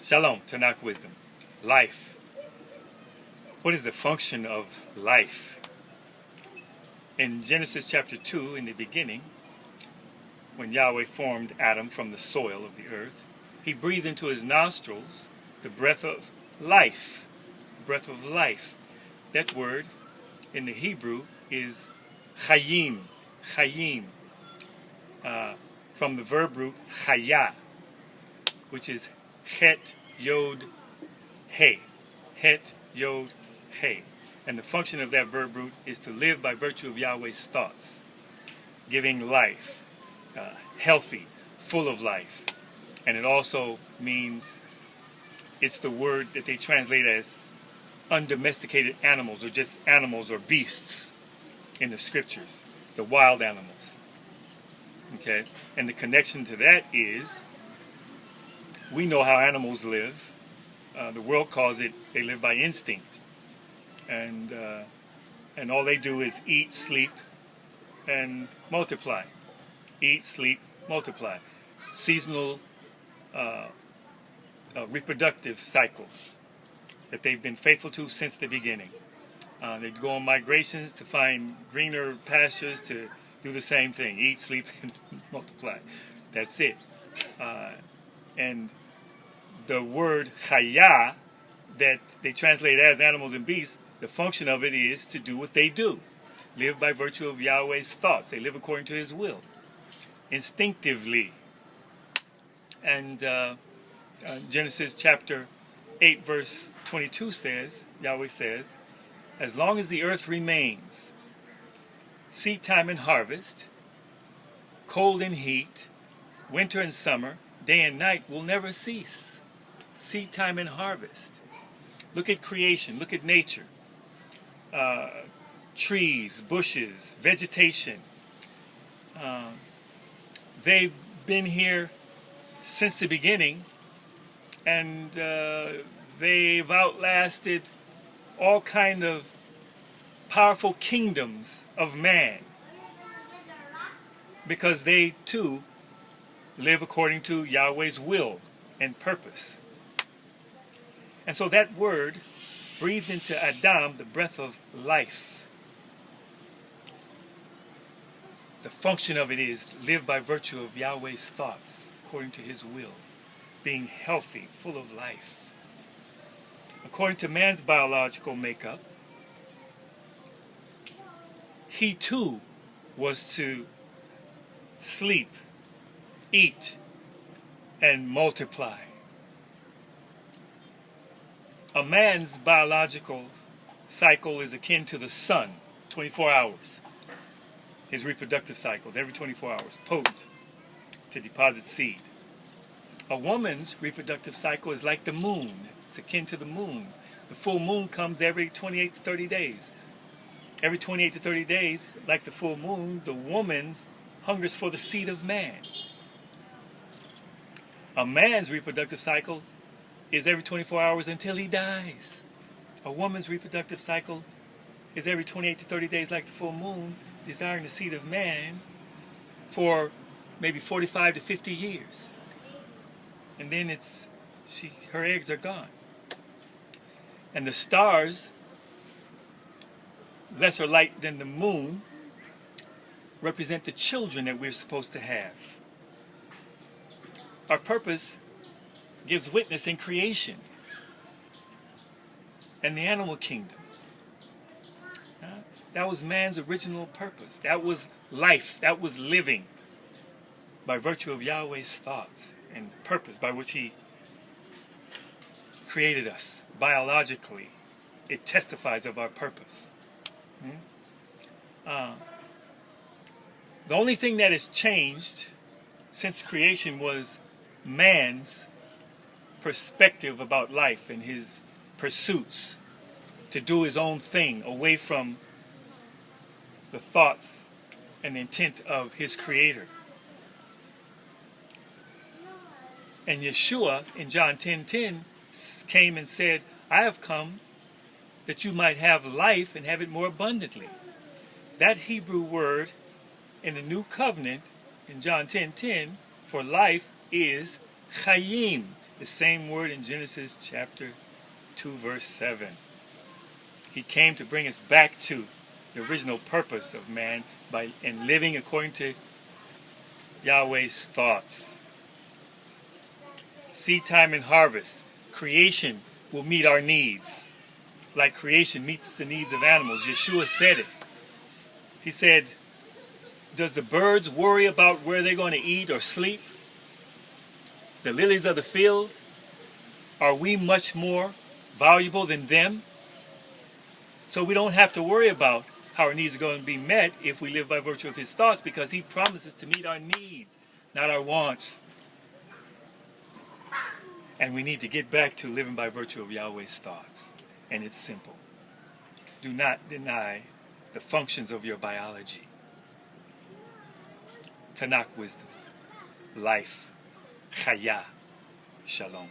Shalom, TaNaKh Wisdom. Life. What is the function of life? In Genesis chapter 2, in the beginning, when Yahweh formed Adam from the soil of the earth, he breathed into his nostrils the breath of life. The breath of life. That word in the Hebrew is chayim. Chayim. From the verb root chaya, which is het yod he. Het yod he. And the function of that verb root is to live by virtue of Yahweh's thoughts, giving life, healthy, full of life. And it also means, it's the word that they translate as undomesticated animals, or just animals or beasts in the scriptures, the wild animals. Okay? And the connection to that is, we know how animals live. The world calls it, they live by instinct. And all they do is eat, sleep, and multiply. Eat, sleep, multiply. Seasonal reproductive cycles that they've been faithful to since the beginning. They go on migrations to find greener pastures to do the same thing. Eat, sleep, and multiply. That's it. And the word chaya, that they translate as animals and beasts, the function of it is to do what they do. Live by virtue of Yahweh's thoughts. They live according to his will. Instinctively. And Genesis chapter 8 verse 22 says, Yahweh says, as long as the earth remains, seed time and harvest, cold and heat, winter and summer, day and night will never cease. Seed time and harvest. Look at creation. Look at nature. Trees, bushes, vegetation. They've been here since the beginning, and they've outlasted all kind of powerful kingdoms of man, because they too live according to Yahweh's will and purpose. And so that word breathed into Adam the breath of life. The function of it is live by virtue of Yahweh's thoughts, according to his will, being healthy, full of life. According to man's biological makeup, he too was to sleep, eat, and multiply. A man's biological cycle is akin to the sun, 24 hours. His reproductive cycles, every 24 hours, potent to deposit seed. A woman's reproductive cycle is like the moon. It's akin to the moon. The full moon comes every 28 to 30 days. Every 28 to 30 days, like the full moon, the woman's hungers for the seed of man. A man's reproductive cycle is every 24 hours until he dies. A woman's reproductive cycle is every 28 to 30 days, like the full moon, desiring the seed of man for maybe 45 to 50 years. And then her eggs are gone. And the stars, lesser light than the moon, represent the children that we're supposed to have. Our purpose gives witness in creation and the animal kingdom. That was man's original purpose. That was life. That was living by virtue of Yahweh's thoughts and purpose by which he created us biologically. It testifies of our purpose. The only thing that has changed since creation was man's perspective about life and his pursuits to do his own thing away from the thoughts and the intent of his creator. And Yeshua in John 10:10 came and said, I have come that you might have life and have it more abundantly. That Hebrew word in the new covenant in John 10:10 for life is chayim. The same word in Genesis chapter 2 verse 7. He came to bring us back to the original purpose of man and living according to Yahweh's thoughts. Seed time and harvest. Creation will meet our needs, like creation meets the needs of animals. Yeshua said it. He said, does the birds worry about where they're going to eat or sleep? The lilies of the field? Are we much more valuable than them? So we don't have to worry about how our needs are going to be met if we live by virtue of his thoughts, because he promises to meet our needs, not our wants. And we need to get back to living by virtue of Yahweh's thoughts. And it's simple. Do not deny the functions of your biology. TaNaKh Wisdom. Life. Chaya. Shalom.